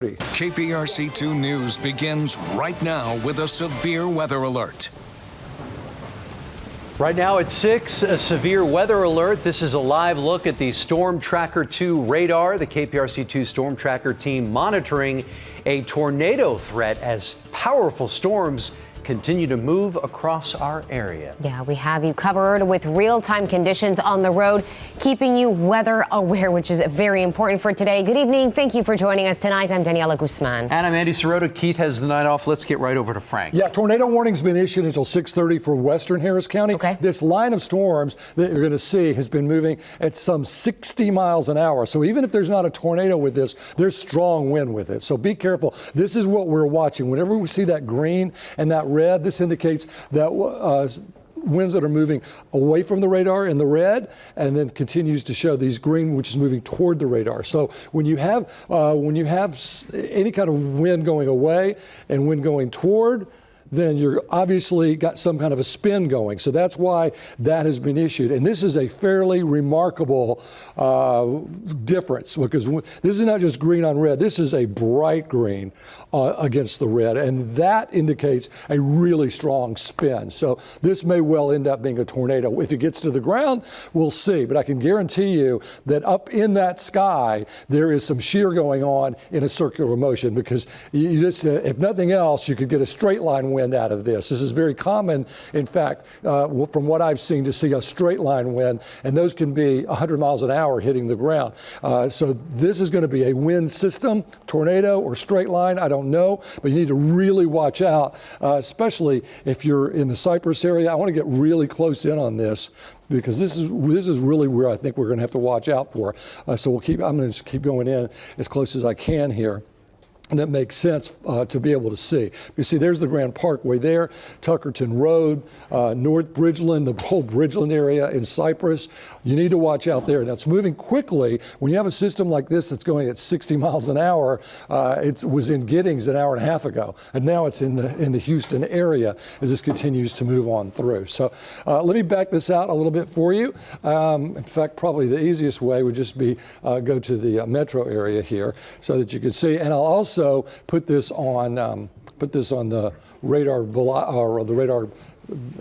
KPRC 2 News begins right now with a severe weather alert. Right now at 6, a severe weather alert. This is a live look at the Storm Tracker 2 radar. The KPRC 2 Storm Tracker team monitoring a tornado threat as powerful storms continue to move across our area. Yeah, we have you covered with real-time conditions on the road, keeping you weather aware, which is very important for today. Good evening. Thank you for joining us tonight. I'm Daniela Guzman. And I'm Andy Sirota. Keith has the night off. Let's get right over to Frank. Yeah, tornado warning's been issued until 6:30 for western Harris County. Okay. This line of storms that you're going to see has been moving at some 60 miles an hour. So even if there's not a tornado with this, there's strong wind with it. So be careful. This is what we're watching. Whenever we see that green and that red, this indicates that winds that are moving away from the radar in the red, and then continues to show these green, which is moving toward the radar. So when you have any kind of wind going away and wind going toward, then you're obviously got some kind of a spin going. So that's why that has been issued. And this is a fairly remarkable difference, because this is not just green on red. This is a bright green against the red. And that indicates a really strong spin. So this may well end up being a tornado. If it gets to the ground, we'll see. But I can guarantee you that up in that sky, there is some shear going on in a circular motion, because you just, if nothing else, you could get a straight line wind out of this. This is very common, in fact, from what I've seen, to see a straight line wind, and those can be 100 miles an hour hitting the ground. So this is going to be a wind system, tornado or straight line, I don't know, but you need to really watch out, especially if you're in the Cypress area. I want to get really close in on this, because this is really where I think we're going to have to watch out for. So I'm going to keep going in as close as I can here. And that makes sense to be able to see. You see, there's the Grand Parkway there, Tuckerton Road, North Bridgeland, the whole Bridgeland area in Cypress. You need to watch out there. Now, it's moving quickly. When you have a system like this that's going at 60 miles an hour, it was in Giddings an hour and a half ago, and now it's in the Houston area as this continues to move on through. So let me back this out a little bit for you. In fact, probably the easiest way would just be go to the metro area here so that you can see. And I'll also put this on the radar or the radar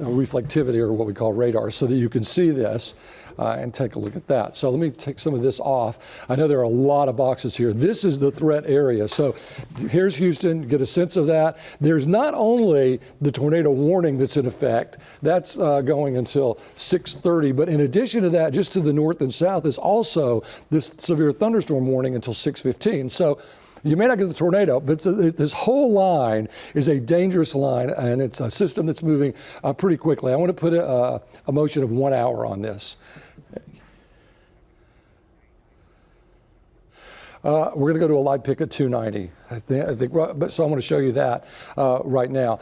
reflectivity, or what we call radar, so that you can see this and take a look at that. So let me take some of this off. I know there are a lot of boxes here. This is the threat area. So here's Houston. Get a sense of that. There's not only the tornado warning that's in effect. That's going until 6:30. But in addition to that, just to the north and south is also this severe thunderstorm warning until 6:15. So you may not get the tornado, but this whole line is a dangerous line, and it's a system that's moving pretty quickly. I want to put a motion of 1 hour on this. We're going to go to a light pick at 290. I think, so I want to show you that right now,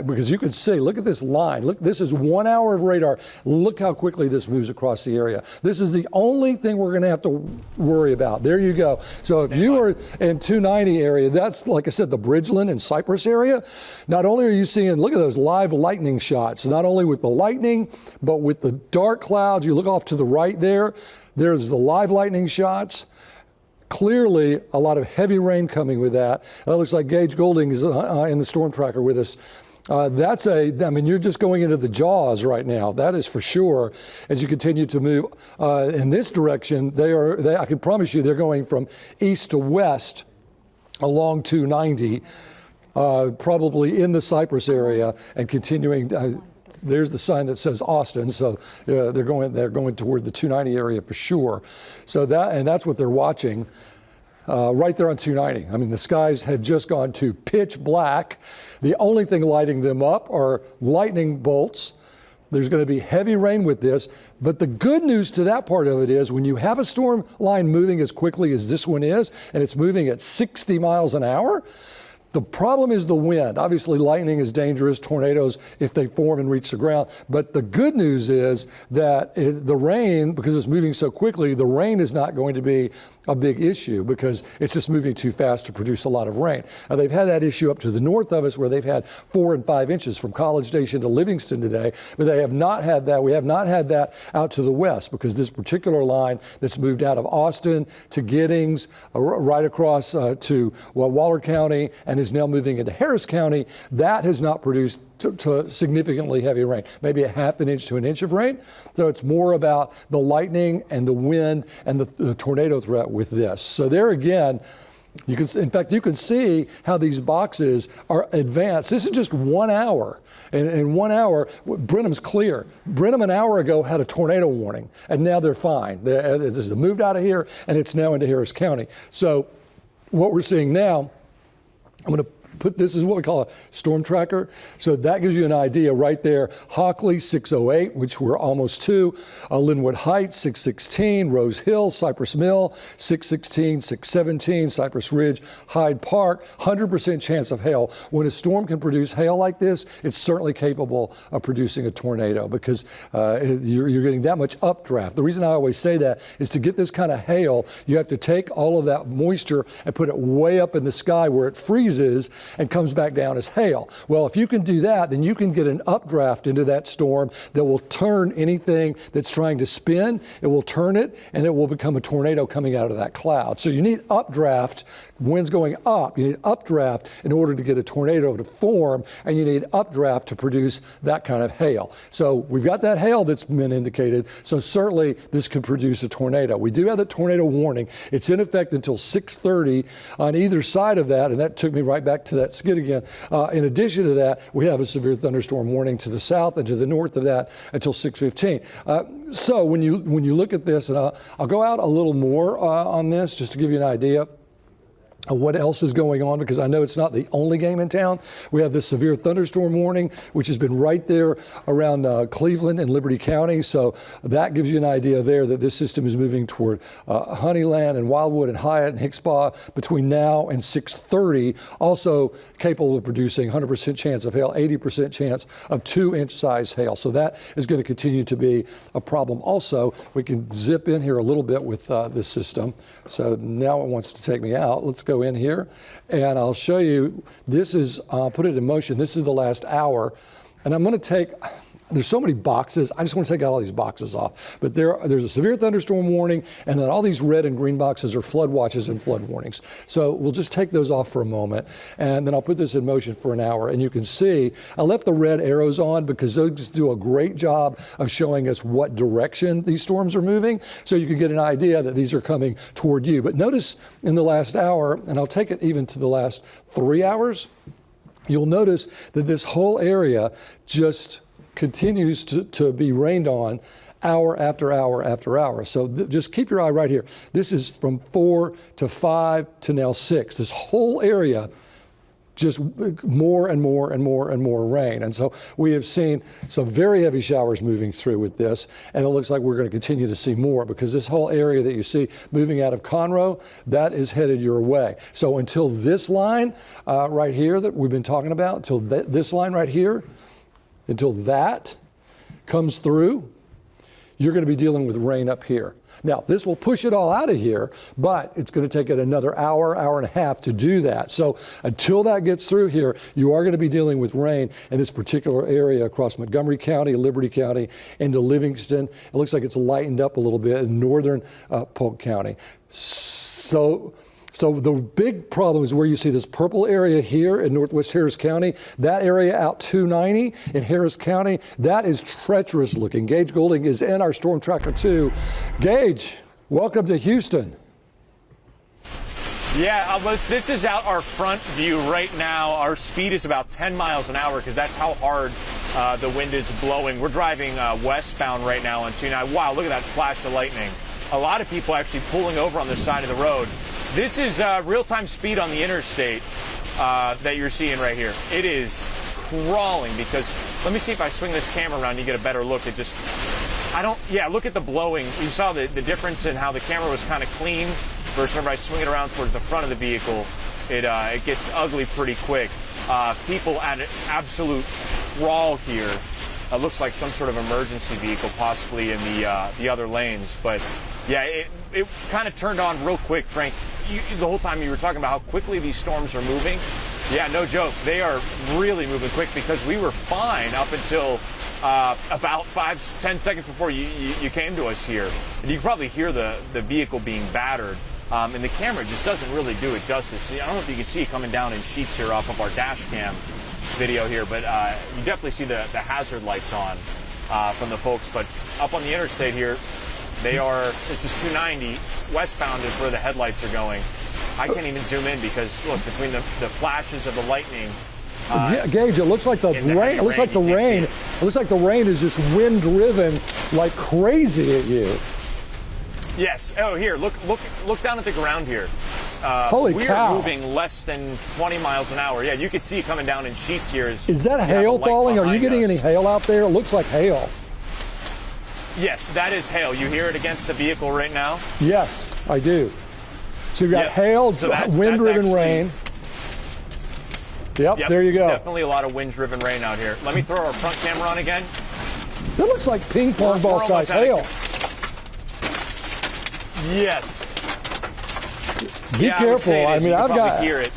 because you can see, look at this line. Look, this is 1 hour of radar. Look how quickly this moves across the area. This is the only thing we're going to have to worry about. There you go. So if you are in 290 area, that's, like I said, the Bridgeland and Cypress area. Not only are you seeing, look at those live lightning shots, not only with the lightning, but with the dark clouds. You look off to the right there, there's the live lightning shots. Clearly, a lot of heavy rain coming with that. It looks like Gage Golding is in the storm tracker with us. I mean, you're just going into the jaws right now. That is for sure. As you continue to move in this direction, I can promise you they're going from east to west along 290, probably in the Cypress area, and continuing. There's the sign that says Austin, so they're going toward the 290 area for sure. So that's what they're watching right there on 290. I mean, the skies have just gone to pitch black. The only thing lighting them up are lightning bolts. There's going to be heavy rain with this, but the good news to that part of it is when you have a storm line moving as quickly as this one is, and it's moving at 60 miles an hour, The problem is the wind. Obviously, lightning is dangerous, tornadoes if they form and reach the ground. But the good news is that the rain, because it's moving so quickly, the rain is not going to be a big issue because it's just moving too fast to produce a lot of rain. Now, they've had that issue up to the north of us where they've had 4 and 5 inches from College Station to Livingston today, but they have not had that. We have not had that out to the west because this particular line that's moved out of Austin to Giddings, right across to Waller County, and is now moving into Harris County, that has not produced to significantly heavy rain, maybe a half an inch to an inch of rain. So it's more about the lightning and the wind and the tornado threat with this. So there again, you can, in fact, you can see how these boxes are advanced. This is just 1 hour. And in 1 hour, Brenham's clear. Brenham an hour ago had a tornado warning, and now they're fine. They moved out of here, and it's now into Harris County. So what we're seeing now, I'm going to put this is what we call a storm tracker. So that gives you an idea right there. Hockley 608, which we're almost to. Linwood Heights 616, Rose Hill, Cypress Mill 616, 617, Cypress Ridge, Hyde Park. 100% chance of hail. When a storm can produce hail like this, it's certainly capable of producing a tornado because you're getting that much updraft. The reason I always say that is to get this kind of hail, you have to take all of that moisture and put it way up in the sky where it freezes and comes back down as hail. Well, if you can do that, then you can get an updraft into that storm that will turn anything that's trying to spin, it will turn it, and it will become a tornado coming out of that cloud. So you need updraft, wind's going up, you need updraft in order to get a tornado to form, and you need updraft to produce that kind of hail. So we've got that hail that's been indicated, so certainly this could produce a tornado. We do have the tornado warning. It's in effect until 6:30 on either side of that, and that took me right back to that skid again. In addition to that, we have a severe thunderstorm warning to the south and to the north of that until 6:15. So when you look at this, and I'll go out a little more on this just to give you an idea of what else is going on, because I know it's not the only game in town. We have this severe thunderstorm warning, which has been right there around Cleveland and Liberty County. So that gives you an idea there that this system is moving toward Honeyland and Wildwood and Hyatt and Hickspaw between now and 6:30. Also capable of producing 100% chance of hail, 80% chance of 2-inch size hail. So that is going to continue to be a problem. Also, we can zip in here a little bit with this system. So now it wants to take me out. Let's go in here and I'll show you. This is, put it in motion. This is the last hour. And I'm going to take, there's so many boxes. I just want to take out all these boxes off. But there's a severe thunderstorm warning, and then all these red and green boxes are flood watches and flood warnings. So we'll just take those off for a moment, and then I'll put this in motion for an hour. And you can see, I left the red arrows on because those do a great job of showing us what direction these storms are moving, so you can get an idea that these are coming toward you. But notice in the last hour, and I'll take it even to the last 3 hours, you'll notice that this whole area just continues to be rained on hour after hour after hour. So just keep your eye right here. This is from 4 to 5 to now 6. This whole area, just more and more and more and more rain. And so we have seen some very heavy showers moving through with this, and it looks like we're going to continue to see more because this whole area that you see moving out of Conroe, that is headed your way. So until this line right here that we've been talking about, until this line right here, until that comes through, you're going to be dealing with rain up here. Now, this will push it all out of here, but it's going to take it another hour, hour and a half to do that. So until that gets through here, you are going to be dealing with rain in this particular area across Montgomery County, Liberty County, into Livingston. It looks like it's lightened up a little bit in northern Polk County. So the big problem is where you see this purple area here in northwest Harris County. That area out 290 in Harris County, that is treacherous looking. Gage Golding is in our Storm Tracker 2. Gage, welcome to Houston. Yeah, this is out our front view right now. Our speed is about 10 miles an hour because that's how hard the wind is blowing. We're driving westbound right now on 290. Wow, look at that flash of lightning. A lot of people actually pulling over on the side of the road. This is real-time speed on the interstate that you're seeing right here. It is crawling because, let me see if I swing this camera around, you get a better look. It just, look at the blowing. You saw the difference in how the camera was kind of clean versus whenever I swing it around towards the front of the vehicle. It gets ugly pretty quick. People at an absolute crawl here. It looks like some sort of emergency vehicle, possibly in the other lanes. But yeah, it kind of turned on real quick, Frank. The whole time you were talking about how quickly these storms are moving. Yeah, no joke. They are really moving quick, because we were fine up until about 5-10 seconds before you came to us here. And you can probably hear the vehicle being battered. And the camera just doesn't really do it justice. I don't know if you can see it coming down in sheets here off of our dash cam video here, but you definitely see the hazard lights on from the folks. But up on the interstate here, this is 290. Westbound is where the headlights are going. I can't even zoom in because, look, between the flashes of the lightning. Gage, it looks like the rain. It looks like the rain. It looks like the rain is just wind driven like crazy at you. Yes. Oh, here, look down at the ground here. Holy we cow. are moving less than 20 miles an hour. Yeah, you could see it coming down in sheets here. Is that hail falling? Are you getting any hail out there? It looks like hail. Yes, that is hail. You hear it against the vehicle right now? Yes, I do. So you've got hail, so wind-driven rain. Yep, there you go. Definitely a lot of wind-driven rain out here. Let me throw our front camera on again. That looks like ping pong ball size hail. Yes. Be careful. I mean, I've got. Hear it.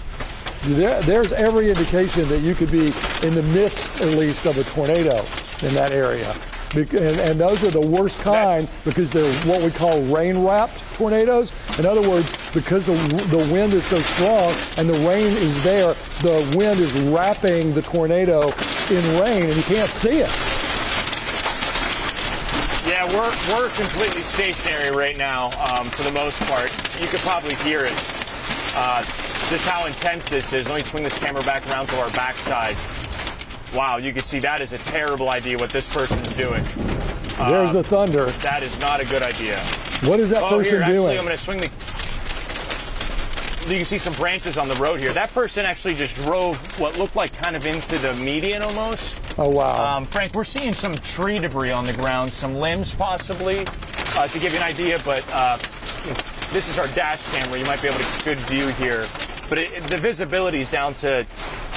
There's every indication that you could be in the midst, at least, of a tornado in that area. And those are the worst kind because they're what we call rain-wrapped tornadoes. In other words, because the wind is so strong and the rain is there, the wind is wrapping the tornado in rain and you can't see it. Yeah, we're completely stationary right now for the most part. You could probably hear it. Just how intense this is. Let me swing this camera back around to our backside. Wow, you can see that is a terrible idea what this person's doing. There's the thunder. That is not a good idea. What is that person doing? Actually, I'm going to swing you can see some branches on the road here. That person actually just drove what looked like kind of into the median almost. Oh, wow. Frank, we're seeing some tree debris on the ground, some limbs possibly, to give you an idea, but this is our dash camera. You might be able to get a good view here. But the visibility is down to,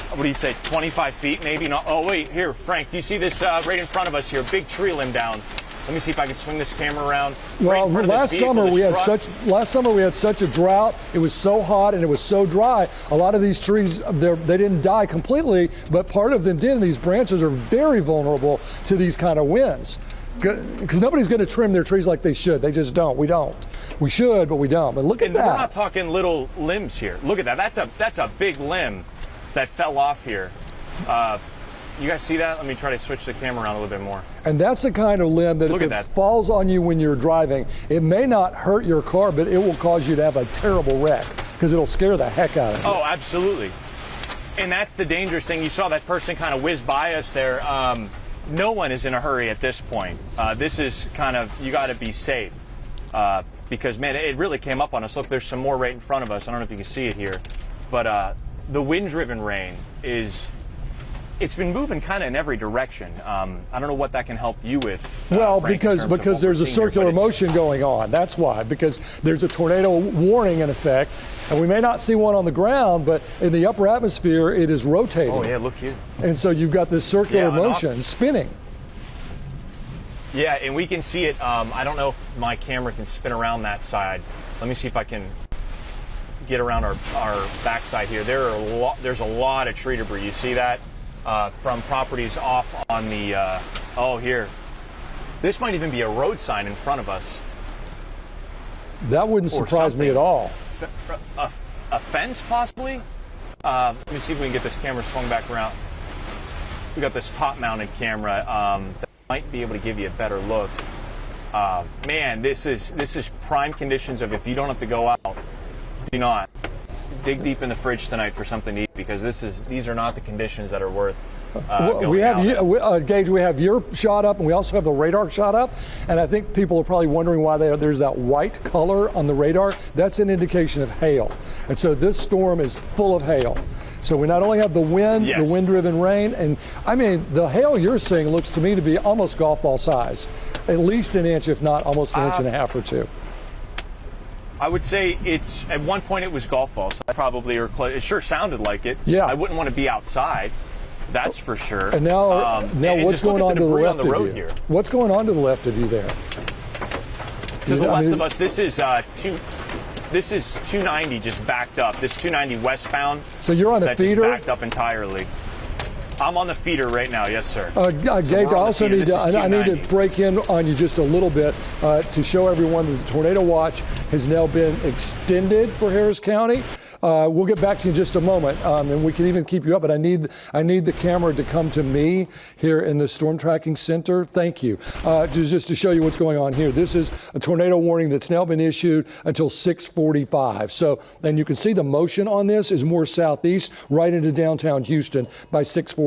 what do you say, 25 feet maybe? No, oh, wait, here, Frank, do you see this right in front of us here? Big tree limb down. Let me see if I can swing this camera around. Well, last summer we had such a drought. It was so hot and it was so dry. A lot of these trees, they didn't die completely, but part of them did. And these branches are very vulnerable to these kind of winds. Because nobody's going to trim their trees like they should. They just don't. We don't. We should, but we don't. But look at that. We're not talking little limbs here. Look at that. That's a big limb that fell off here. You guys see that? Let me try to switch the camera around a little bit more. And that's the kind of limb that if it falls on you when you're driving, it may not hurt your car, but it will cause you to have a terrible wreck because it'll scare the heck out of you. Oh, absolutely. And that's the dangerous thing. You saw that person kind of whiz by us there. No one is in a hurry at this point. This is kind of, you got to be safe because, man, it really came up on us. Look, there's some more right in front of us. I don't know if you can see it here. But the wind-driven rain it's been moving kind of in every direction. I don't know what that can help you with. Well, Frank, because there's a circular motion going on. That's why. Because there's a tornado warning in effect, and we may not see one on the ground, but in the upper atmosphere, it is rotating. Oh yeah, look here. And so you've got this circular motion spinning. Yeah, and we can see it. I don't know if my camera can spin around that side. Let me see if I can get around our backside here. There's a lot of tree debris. You see that? From properties off on the, here. This might even be a road sign in front of us. That wouldn't surprise me at all. A fence, possibly? Let me see if we can get this camera swung back around. We got this top-mounted camera that might be able to give you a better look. Man, this is prime conditions of if you don't have to go out, do not. Dig deep in the fridge tonight for something to eat because these are not the conditions that are worth we have Gage, we have your shot up and we also have the radar shot up, and I think people are probably wondering why there's that white color on the radar. That's an indication of hail, and so this storm is full of hail. So we not only have the wind, the wind-driven rain, and I mean the hail you're seeing looks to me to be almost golf ball size, at least an inch, if not almost an inch and a half or two. I would say it's, at one point it was golf balls. Probably, or it sure sounded like it. Yeah. I wouldn't want to be outside. That's for sure. And now, what's going on to the left of you? Here. What's going on to the left of you there? To the left of us, this is 290 just backed up. This 290 westbound. So you're on the feeder? Just backed up entirely. I'm on the feeder right now, yes, sir. Gage, I also need to, I need to break in on you just a little bit to show everyone that the tornado watch has now been extended for Harris County. We'll get back to you in just a moment, and we can even keep you up, but I need the camera to come to me here in the Storm Tracking Center. Thank you. Just to show you what's going on here. This is a tornado warning that's now been issued until 6:45. So, and you can see the motion on this is more southeast, right into downtown Houston by 6:45.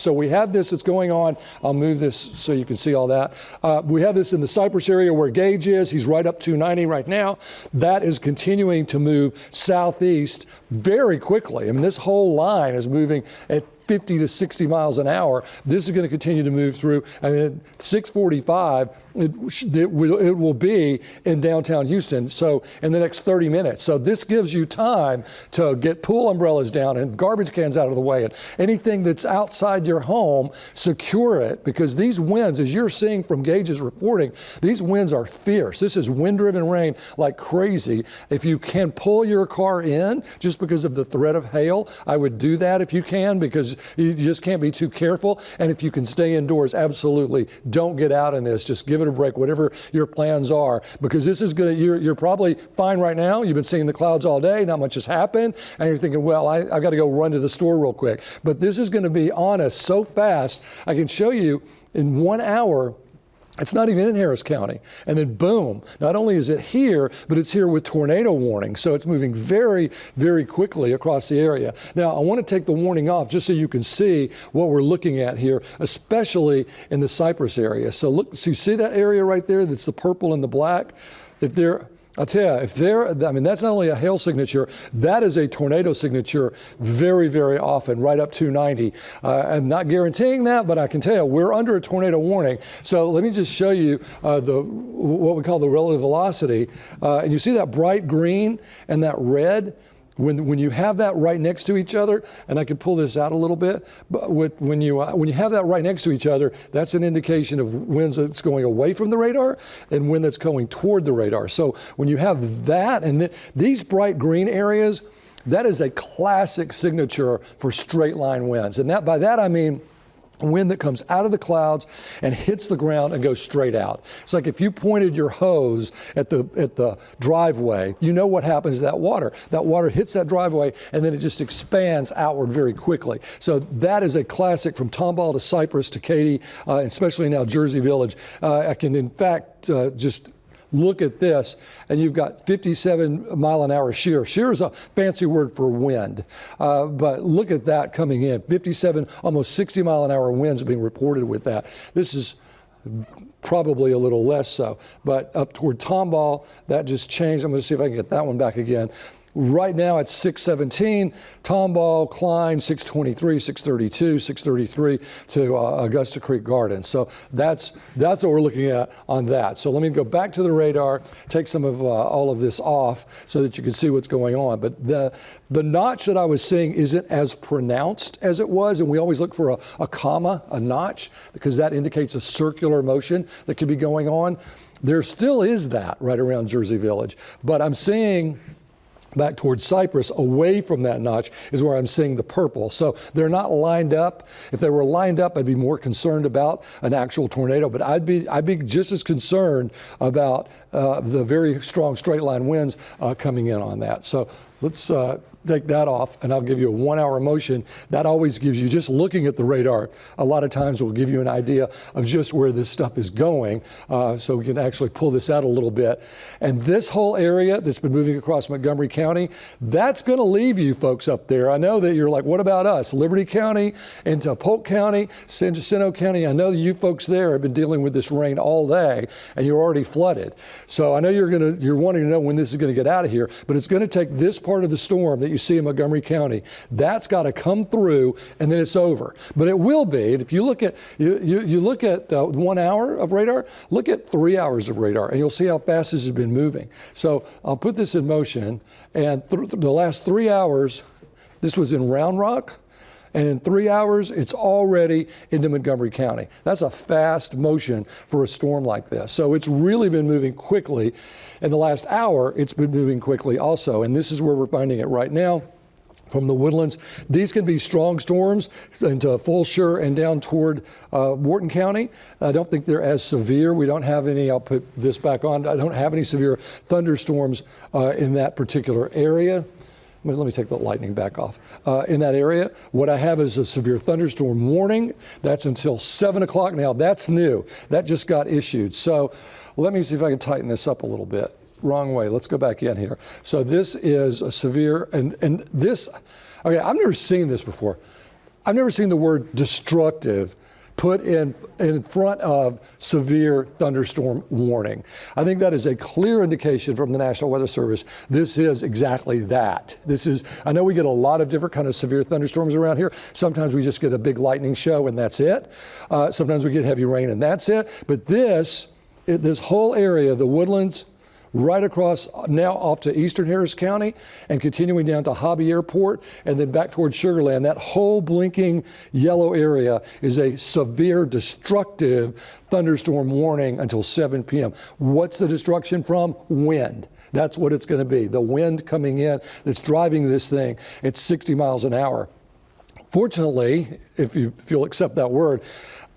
So we have this that's going on. I'll move this so you can see all that. We have this in the Cypress area where Gage is. He's right up 290 right now. That is continuing to move southeast very quickly. I mean, this whole line is moving at 50 to 60 miles an hour. This is going to continue to move through. I mean, at 6:45, it will be in downtown Houston. So in the next 30 minutes. So this gives you time to get pool umbrellas down and garbage cans out of the way and anything that's outside your home, secure it, because these winds, as you're seeing from Gage's reporting, these winds are fierce. This is wind-driven rain like crazy. If you can pull your car in just because of the threat of hail, I would do that if you can, because you just can't be too careful. And if you can stay indoors, absolutely don't get out in this. Just give it a break, whatever your plans are, because this is going to, you're probably fine right now. You've been seeing the clouds all day. Not much has happened. And you're thinking, well, I got to go run to the store real quick. But this is going to be on us so fast. I can show you in 1 hour. It's not even in Harris County. And then boom, not only is it here, but it's here with tornado warning. So it's moving very, very quickly across the area. Now, I want to take the warning off just so you can see what we're looking at here, especially in the Cypress area. So look, so you see that area right there that's the purple and the black? I'll tell you, that's not only a hail signature, that is a tornado signature very, very often, right up 290. I'm not guaranteeing that, but I can tell you, we're under a tornado warning. So let me just show you what we call the relative velocity. And you see that bright green and that red? When you have that right next to each other, and I could pull this out a little bit, but when you have that right next to each other, that's an indication of winds that's going away from the radar and wind that's going toward the radar. So when you have that and these bright green areas, that is a classic signature for straight line winds. And by that I mean wind that comes out of the clouds and hits the ground and goes straight out. It's like if you pointed your hose at the driveway, you know what happens to that water. That water hits that driveway and then it just expands outward very quickly. So that is a classic from Tomball to Cypress to Katy, especially now Jersey Village. I can in fact just look at this, and you've got 57 mile an hour shear. Shear is a fancy word for wind, but look at that coming in. 57, almost 60 mile an hour winds being reported with that. This is probably a little less so, but up toward Tomball, that just changed. I'm going to see if I can get that one back again. Right now it's 617, Tomball, Klein, 623, 632, 633 to Augusta Creek Gardens. So that's what we're looking at on that. So let me go back to the radar, take some of all of this off so that you can see what's going on. But the notch that I was seeing isn't as pronounced as it was, and we always look for a comma, a notch, because that indicates a circular motion that could be going on. There still is that right around Jersey Village, but I'm seeing back towards Cypress, away from that notch, is where I'm seeing the purple. So they're not lined up. If they were lined up, I'd be more concerned about an actual tornado, but I'd be just as concerned about the very strong straight line winds coming in on that. So let's take that off, and I'll give you a 1 hour motion. That always gives you, just looking at the radar, a lot of times will give you an idea of just where this stuff is going, so we can actually pull this out a little bit. And this whole area that's been moving across Montgomery County, that's going to leave you folks up there. I know that you're like, what about us? Liberty County into Polk County, San Jacinto County, I know that you folks there have been dealing with this rain all day, and you're already flooded. So I know you're wanting to know when this is going to get out of here, but it's going to take this part of the storm that that you see in Montgomery County. That's got to come through, and then it's over. But it will be. And if you look at you look at 1 hour of radar, look at 3 hours of radar, and you'll see how fast this has been moving. So I'll put this in motion, and the last 3 hours, this was in Round Rock. And in 3 hours, it's already into Montgomery County. That's a fast motion for a storm like this. So it's really been moving quickly. In the last hour, it's been moving quickly also. And this is where we're finding it right now. From the Woodlands. These can be strong storms into Fulshire and down toward Wharton County. I don't think they're as severe. We don't have any, I'll put this back on, I don't have any severe thunderstorms in that particular area. Let me take the lightning back off. In that area, what I have is a severe thunderstorm warning. That's until 7 o'clock now. That's new. That just got issued. So let me see if I can tighten this up a little bit. Wrong way. Let's go back in here. So this is a severe, and this, okay, I've never seen this before. I've never seen the word destructive put in front of severe thunderstorm warning. I think that is a clear indication from the National Weather Service. This is exactly that. This is, I know we get a lot of different kind of severe thunderstorms around here. Sometimes we just get a big lightning show and that's it. Sometimes we get heavy rain and that's it. But this whole area, the Woodlands, right across now off to eastern Harris County and continuing down to Hobby Airport and then back towards Sugar Land. That whole blinking yellow area is a severe destructive thunderstorm warning until 7 p.m. What's the destruction from? Wind. That's what it's going to be. The wind coming in that's driving this thing at 60 miles an hour. Fortunately, if you'll accept that word,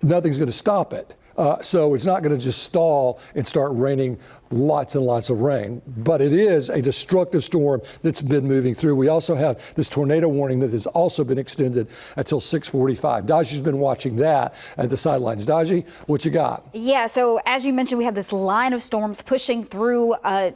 nothing's going to stop it. So it's not going to just stall and start raining lots and lots of rain. But it is a destructive storm that's been moving through. We also have this tornado warning that has also been extended until 6:45. Daji's been watching that at the sidelines. Daji, what you got? Yeah, so as you mentioned, we have this line of storms pushing through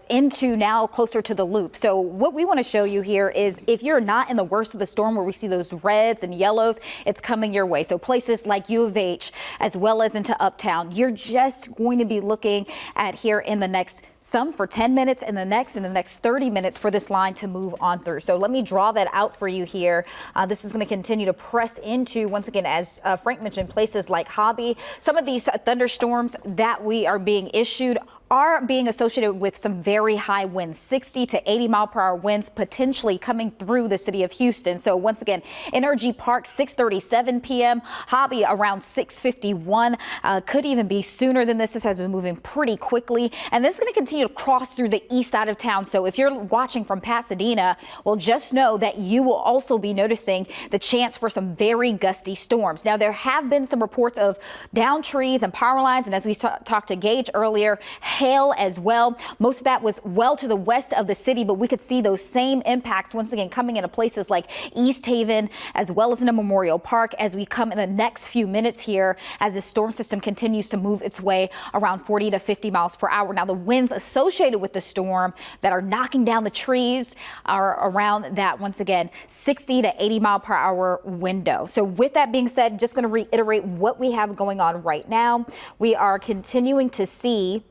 into now closer to the loop. So what we want to show you here is if you're not in the worst of the storm where we see those reds and yellows, it's coming your way. So places like U of H as well as into Uptown, you're just going to be looking at here in the next, some for 10 minutes and the next 30 minutes for this line to move on through. So let me draw that out for you here. This is going to continue to press into, once again, as Frank mentioned, places like Hobby. Some of these thunderstorms that we are being issued are being associated with some very high winds, 60 to 80 mile per hour winds potentially coming through the city of Houston. So once again, Energy Park 6:37 p.m., Hobby around 6:51, could even be sooner than this. This has been moving pretty quickly, and this is going to continue to cross through the east side of town. So if you're watching from Pasadena, well, just know that you will also be noticing the chance for some very gusty storms. Now, there have been some reports of downed trees and power lines, and as we talked to Gage earlier, hail as well. Most of that was well to the west of the city, but we could see those same impacts once again coming into places like East Haven as well as into Memorial Park as we come in the next few minutes here as this storm system continues to move its way around 40 to 50 miles per hour. Now, the winds associated with the storm that are knocking down the trees are around that, once again, 60 to 80 mile per hour window. So with that being said, just going to reiterate what we have going on right now. We are continuing to see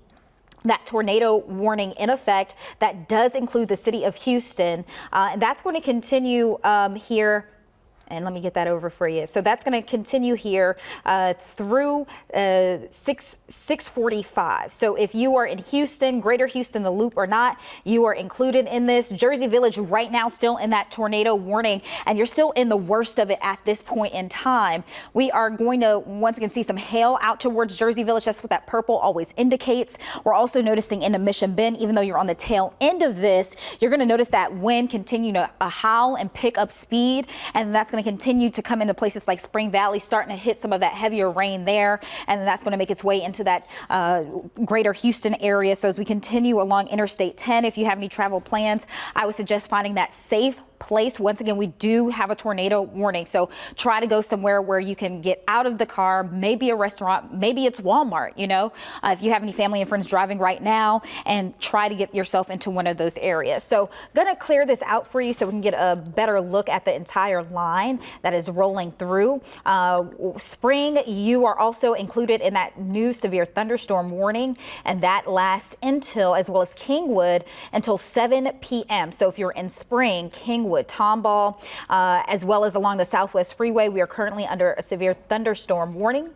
that tornado warning in effect. That does include the city of Houston, and that's going to continue here. And let me get that over for you. So that's going to continue here through 6:45. So if you are in Houston, Greater Houston, the Loop or not, you are included in this. Jersey Village right now still in that tornado warning, and you're still in the worst of it at this point in time. We are going to once again see some hail out towards Jersey Village. That's what that purple always indicates. We're also noticing into Mission Bend, even though you're on the tail end of this, you're going to notice that wind continue to howl and pick up speed, and that's going to continue to come into places like Spring Valley, starting to hit some of that heavier rain there, and that's going to make its way into that greater Houston area. So as we continue along Interstate 10, if you have any travel plans, I would suggest finding that safe place. Once again, we do have a tornado warning, so try to go somewhere where you can get out of the car, maybe a restaurant, maybe it's Walmart, you know, if you have any family and friends driving right now, and try to get yourself into one of those areas. So gonna clear this out for you so we can get a better look at the entire line that is rolling through. Spring, you are also included in that new severe thunderstorm warning, and that lasts until, as well as Kingwood, until 7 p.m. So if you're in Spring, Kingwood Kingwood, Tomball, as well as along the Southwest Freeway. We are currently under a severe thunderstorm warning.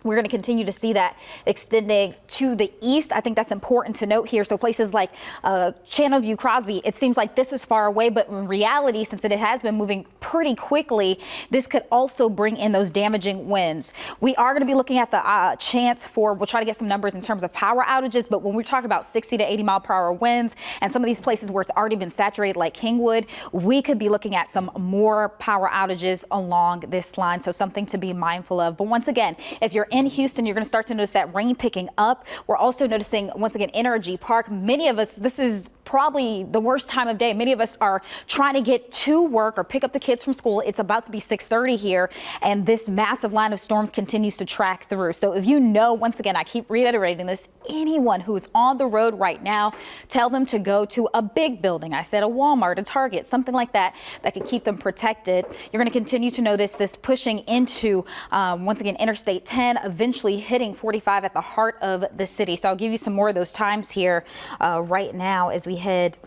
We're going to continue to see that extending to the east. I think that's important to note here. So places like Channelview, Crosby, it seems like this is far away, but in reality, since it has been moving pretty quickly, this could also bring in those damaging winds. We are going to be looking at the chance for, we'll try to get some numbers in terms of power outages, but when we're talking about 60 to 80 mile per hour winds and some of these places where it's already been saturated like Kingwood, we could be looking at some more power outages along this line. So something to be mindful of. But once again, if you're in Houston, you're going to start to notice that rain picking up. We're also noticing, once again, Energy Park. Many of us, this is probably the worst time of day. Many of us are trying to get to work or pick up the kids from school. It's about to be 6:30 here, and this massive line of storms continues to track through. So if you know, once again, I keep reiterating this, anyone who is on the road right now, tell them to go to a big building. I said a Walmart, a Target, something like that, that can keep them protected. You're going to continue to notice this pushing into, once again, Interstate 10, eventually hitting 45 at the heart of the city. So I'll give you some more of those times here right now as we head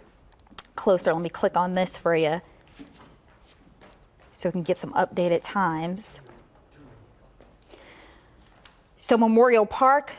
closer. Let me click on this for you so we can get some updated times. So Memorial Park,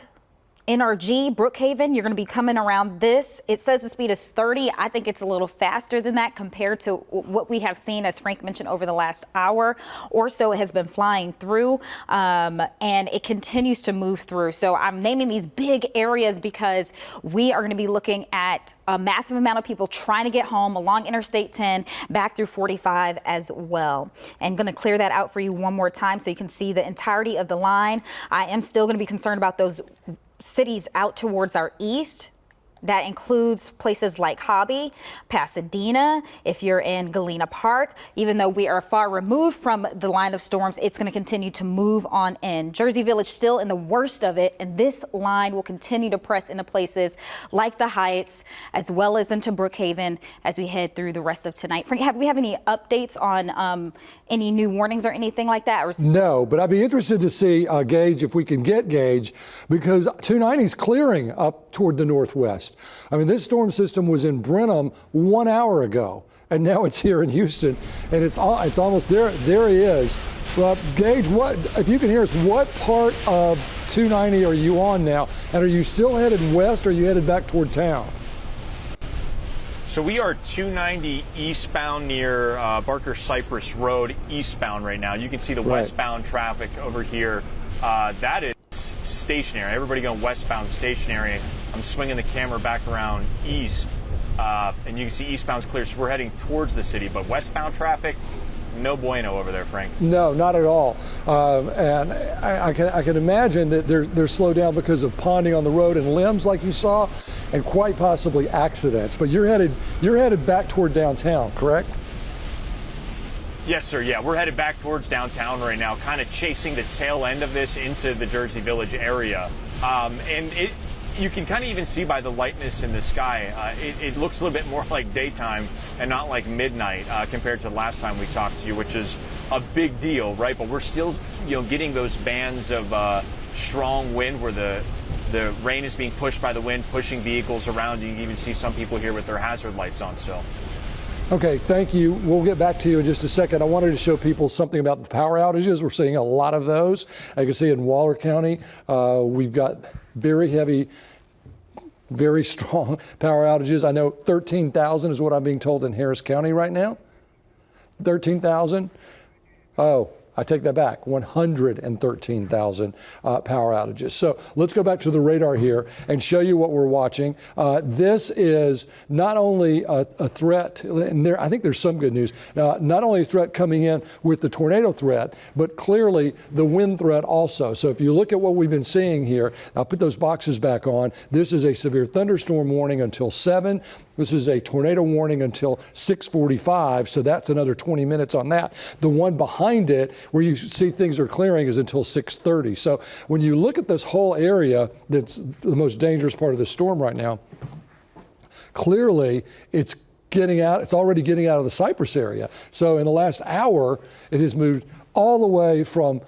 NRG, Brookhaven, you're going to be coming around this. It says the speed is 30. I think it's a little faster than that compared to what we have seen, as Frank mentioned, over the last hour or so. It has been flying through and it continues to move through. So I'm naming these big areas because we are going to be looking at a massive amount of people trying to get home along Interstate 10 back through 45 as well. And going to clear that out for you one more time so you can see the entirety of the line. I am still going to be concerned about those cities out towards our east. That includes places like Hobby, Pasadena, if you're in Galena Park. Even though we are far removed from the line of storms, it's going to continue to move on in. Jersey Village still in the worst of it, and this line will continue to press into places like the Heights as well as into Brookhaven as we head through the rest of tonight. Frank, have we have any updates on any new warnings or anything like that? Or no, but I'd be interested to see Gage, if we can get Gage, because 290 is clearing up toward the northwest. I mean, this storm system was in Brenham 1 hour ago, and now it's here in Houston, and it's almost there. There he is. Well, Gage, what, if you can hear us, what part of 290 are you on now? And are you still headed west, or are you headed back toward town? So we are 290 eastbound near Barker Cypress Road eastbound right now. You can see the westbound traffic over here. That is stationary. Everybody going westbound stationary. I'm swinging the camera back around east, and you can see eastbound's clear. So we're heading towards the city, but westbound traffic, no bueno over there, Frank. No, not at all. And I can imagine that they're slowed down because of ponding on the road and limbs like you saw, and quite possibly accidents. But you're headed back toward downtown, correct? Yes, sir. Yeah, we're headed back towards downtown right now, kind of chasing the tail end of this into the Jersey Village area. And you can kind of even see by the lightness in the sky, it looks a little bit more like daytime and not like midnight compared to the last time we talked to you, which is a big deal, right? But we're still, getting those bands of strong wind where the rain is being pushed by the wind, pushing vehicles around. You can even see some people here with their hazard lights on still. Okay, thank you. We'll get back to you in just a second. I wanted to show people something about the power outages. We're seeing a lot of those. As you can see in Waller County, we've got very heavy, very strong power outages. I know 13,000 is what I'm being told in Harris County right now. 13,000. Oh, I take that back, 113,000 power outages. So let's go back to the radar here and show you what we're watching. This is not only a threat, and I think there's some good news, not only a threat coming in with the tornado threat, but clearly the wind threat also. So if you look at what we've been seeing here, I'll put those boxes back on. This is a severe thunderstorm warning until 7. This is a tornado warning until 6:45, so that's another 20 minutes on that. The one behind it, where you see things are clearing, is until 6:30. So when you look at this whole area that's the most dangerous part of the storm right now, clearly it's getting out, it's already getting out of the Cypress area. So in the last hour, it has moved all the way from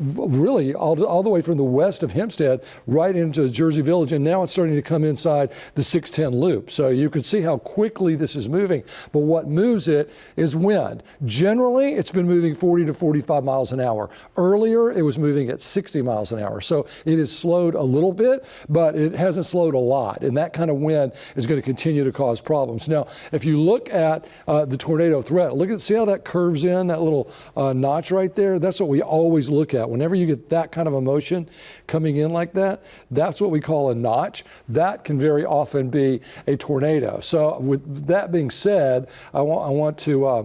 really all the way from the west of Hempstead right into Jersey Village, and now it's starting to come inside the 610 loop. So you can see how quickly this is moving. But what moves it is wind. Generally, it's been moving 40 to 45 miles an hour. Earlier, it was moving at 60 miles an hour. So it has slowed a little bit, but it hasn't slowed a lot. And that kind of wind is going to continue to cause problems. Now, if you look at the tornado threat, see how that curves in, that little notch right there? That's what we always look at. Whenever you get that kind of a motion coming in like that, that's what we call a notch. That can very often be a tornado. So with that being said, I want to